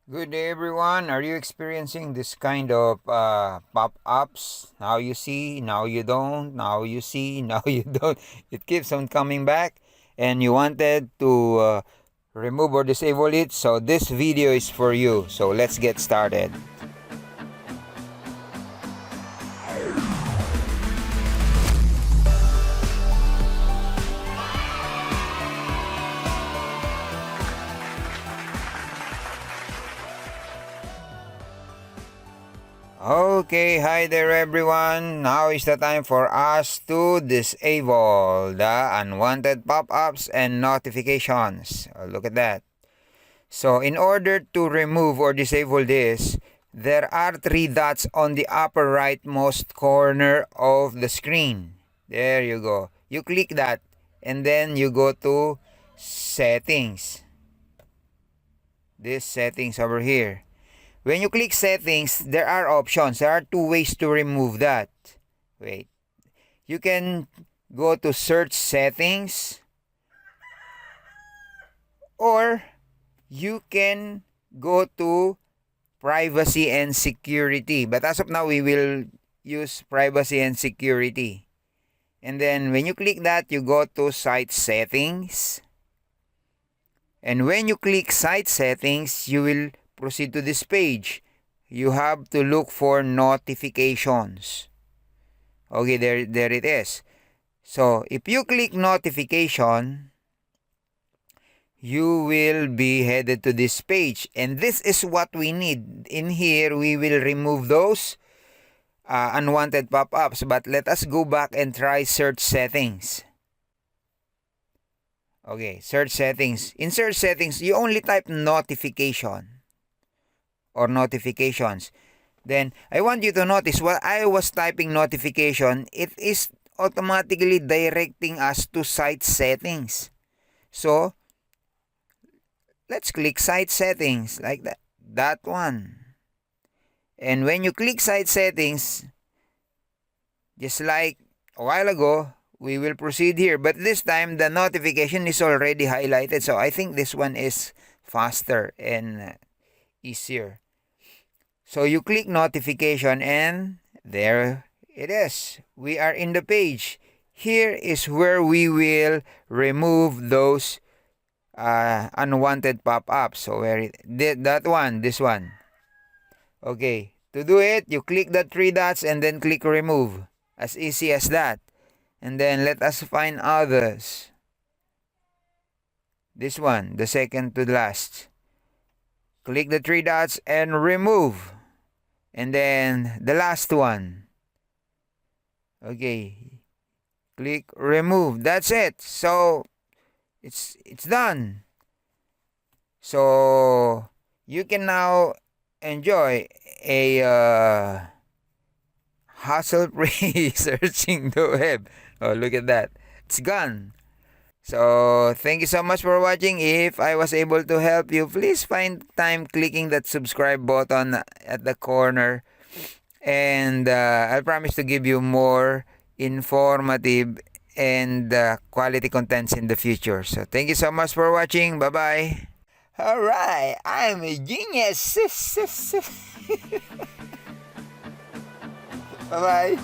Good day, everyone. Are you experiencing this kind of pop-ups? Now you see, now you don't, now you see, now you don't. It keeps on coming back, and you wanted to remove or disable it. So this video is for you. So let's get started. Okay, hi there everyone. Now is the time for us to disable the unwanted pop-ups and notifications. Oh, look at that. So in order to remove or disable this, there are three dots on the upper rightmost corner of the screen. There you go. You click that and then you go to settings. This settings over here. When you click settings, there are options. There are two ways to remove that. Wait. You can go to search settings, or you can go to privacy and security. But as of now, we will use privacy and security. And then when you click that, you go to site settings. And when you click site settings, you will proceed to this page. You have to look for notifications. Okay, there it is. So if you click notification, you will be headed to this page, and this is what we need. In here, we will remove those unwanted pop-ups, but let us go back and try search settings. Okay, search settings. In search settings, you only type notification or notifications. Then I want you to notice while I was typing notification, it is automatically directing us to site settings. So let's click site settings like that. That one. And when you click site settings, just like a while ago, we will proceed here. But this time, the notification is already highlighted. So I think this one is faster and easier. So you click notification and there it is. We are in the page. Here is where we will remove those unwanted pop-ups. So where this one. Okay, to do it, you click the three dots and then click remove. As easy as that. And then let us find others. This one, the second to the last. Click the three dots and remove. And then the last one. Okay. Click remove. That's it. So it's done. So you can now enjoy a hassle-free searching the web. Oh, look at that. It's gone. So thank you so much for watching. If I was able to help you, please find time clicking that subscribe button at the corner. And I promise to give you more informative and quality contents in the future. So thank you so much for watching. Bye-bye. Alright, I'm a genius. Bye-bye.